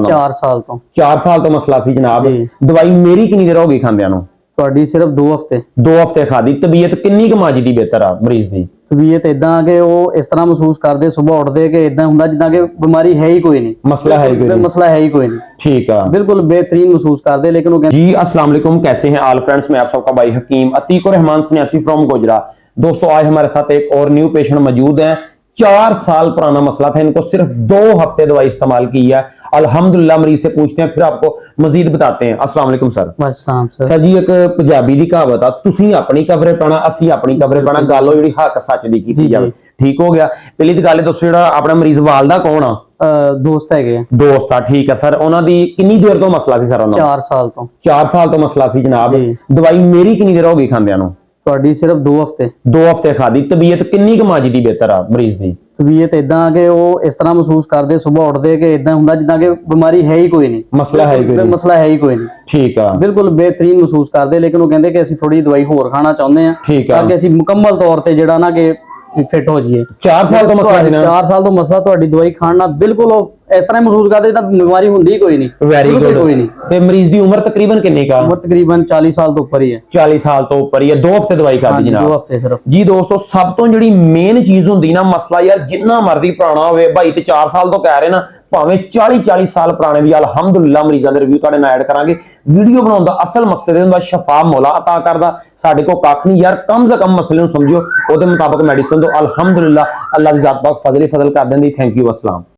4 ਸਾਲ ਤੋਂ 4 ਸਾਲ ਤੋਂ ਮਸਲਾ ਸੀ ਜਨਾਬ। ਜੀ। ਦਵਾਈ ਮੇਰੀ ਕਿੰਨੀ ਦੇਰ ਹੋ ਗਈ ਖਾਂਦਿਆਂ ਨੂੰ? ਤੁਹਾਡੀ ਸਿਰਫ 2 ਹਫ਼ਤੇ। 2 ਹਫ਼ਤੇ ਖਾਦੀ। ਤਬੀਅਤ ਕਿੰਨੀ ਕੁ ਮਾਜੀ ਦੀ ਬਿਹਤਰ ਆ ਮਰੀਜ਼ ਦੀ? ਤਬੀਅਤ ਇਦਾਂ ਕਿ ਉਹ ਇਸ ਤਰ੍ਹਾਂ ਮਹਿਸੂਸ ਕਰਦੇ ਸਵੇਰ ਉੱਠਦੇ ਕਿ ਇਦਾਂ ਹੁੰਦਾ ਜਿੱਦਾਂ ਕਿ ਬਿਮਾਰੀ ਹੈ ਹੀ ਕੋਈ ਨਹੀਂ, मसला है ही कोई नहीं। मसला है ही कोई नहीं। ठीक है, बिल्कुल बेहतरीन महसूस करते। लेकिन वो जी अस्सलाम वालेकुम, कैसे हैं ऑल फ्रेंड्स? मैं आप सबका भाई हकीम अतीक और रहमान सन्यासी फ्रॉम गोजरा। दोस्तों आज हमारे साथ एक और न्यू पेशेंट मौजूद है। 4 साल पुराना मसला था, इनको सिर्फ 2 हफ्ते दवाई इस्तेमाल की है। अल्हम्दुलिल्लाह मरीज से पूछते हैं, फिर आपको मजीद बताते हैं। अस्सलाम वालेकुम सर। सर जी एक पंजाबी दी कहावत आ, तुसी अपनी कवरे पाना असी अपनी कवरे पाना, गल हो जिहड़ी हक सच दी कीती जावे। ठीक हो गया। पहली तो गल दसो जिहड़ा अपना मरीज वालदा कौन आ? दोस्त है दोस्त आ। ठीक है सर, उन्हां दी किन्नी देर तो मसला सी सर? 4 साल तो 4 साल तो मसला सी जनाब। दवाई मेरी किन्नी देर हो गई खांदियां नूं? ਤੁਹਾਡੀ ਸਿਰਫ 2 ਹਫ਼ਤੇ। 2 ਹਫ਼ਤੇ ਖਾਦੀ। ਤਬੀਅਤ ਕਿੰਨੀ ਕੁ ਮਾਜੀ ਦੀ ਬਿਹਤਰ ਆ ਮਰੀਜ਼ ਦੀ? ਤਬੀਅਤ ਇਦਾਂ ਕਿ ਉਹ ਇਸ ਤਰ੍ਹਾਂ ਮਹਿਸੂਸ ਕਰਦੇ ਸਵੇਰ ਉੱਠਦੇ ਕਿ ਇਦਾਂ ਹੁੰਦਾ ਜਿੱਦਾਂ ਕਿ ਬਿਮਾਰੀ ਹੈ ਹੀ ਕੋਈ ਨਹੀਂ, ਮਸਲਾ ਹੈ ਹੀ ਕੋਈ ਨਹੀਂ। ਮਸਲਾ ਹੈ ਹੀ ਕੋਈ ਨਹੀਂ। ਠੀਕ ਆ, ਬਿਲਕੁਲ ਬਿਹਤਰੀਨ ਮਹਿਸੂਸ ਕਰਦੇ। ਲੇਕਿਨ ਉਹ ਕਹਿੰਦੇ ਕਿ ਅਸੀਂ ਥੋੜੀ ਦਵਾਈ ਹੋਰ ਖਾਣਾ ਚਾਹੁੰਦੇ ਆ ਤਾਂ ਕਿ ਅਸੀਂ ਮੁਕੰਮਲ ਤੌਰ ਤੇ ਜਿਹੜਾ ਨਾ ਕਿ ਫਿੱਟ ਹੋ ਜਾਈਏ। 4 ਸਾਲ ਤੋਂ ਮਸਲਾ ਹੈ ਨਾ? 4 ਸਾਲ ਤੋਂ ਮਸਲਾ। ਤੁਹਾਡੀ ਦਵਾਈ ਖਾਣ ਨਾਲ ਬਿਲਕੁਲ ਉਹ ਇਸ ਤਰ੍ਹਾਂ ਮਹਿਸੂਸ ਕਰਦੇ ਤਾਂ ਬਿਮਾਰੀ ਹੁੰਦੀ ਕੋਈ ਨਹੀਂ। Very good. ਕੋਈ ਨਹੀਂ। ਤੇ ਮਰੀਜ਼ ਦੀ ਉਮਰ ਤਕਰੀਬਨ ਕਿੰਨੀ ਕਾ? ਉਮਰ ਤਕਰੀਬਨ 40 ਸਾਲ ਤੋਂ ਉੱਪਰ ਹੀ ਹੈ। 40 ਸਾਲ ਤੋਂ ਉੱਪਰ ਹੀ ਹੈ। 2 ਹਫ਼ਤੇ ਦਵਾਈ ਖਾਦੀ ਜਨਾਬ। 2 ਹਫ਼ਤੇ ਸਿਰਫ। ਜੀ ਦੋਸਤੋ, ਸਭ ਤੋਂ ਜਿਹੜੀ ਮੇਨ ਚੀਜ਼ ਹੁੰਦੀ ਨਾ, ਮਸਲਾ ਯਾਰ ਜਿੰਨਾ ਮਰਜ਼ੀ ਪੁਰਾਣਾ ਹੋਵੇ, ਭਾਈ ਤੇ 4 ਸਾਲ ਤੋਂ ਕਹਿ ਰਹੇ ਨਾ, ਭਾਵੇਂ 40 ਸਾਲ ਪੁਰਾਣੇ ਵੀ ਅਲਹਮਦੁਲਿल्लाह ਮਰੀਜ਼ਾਂ ਦੇ ਰਿਵਿਊ ਤੁਹਾਡੇ ਨਾਲ ਐਡ ਕਰਾਂਗੇ। ਵੀਡੀਓ ਬਣਾਉਣ ਦਾ ਅਸਲ ਮਕਸਦ ਇਹ ਹੁੰਦਾ ਸ਼ਫਾ ਮੌਲਾ ਅਤਾ ਕਰਦਾ। ਸਾਡੇ ਕੋਲ ਕੱਖ ਨਹੀਂ ਯਾਰ, ਕਮ ਸੇ ਕਮ ਮਸਲੇ ਨੂੰ ਸਮਝਿਓ, ਉਹਦੇ ਮੁਤਾਬਕ ਮੈਡੀਸਿਨ ਦਿਓ। ਅਲਹਮਦੁਲਿल्लाह ਅੱਲਾਹ ਦੀ ਜ਼ਾਤ ਪਾਕ ਫਜ਼ਲ ਹੀ ਫਜ਼ਲ ਕਰ ਦਿੰਦੀ। Thank you. अस्सलाम।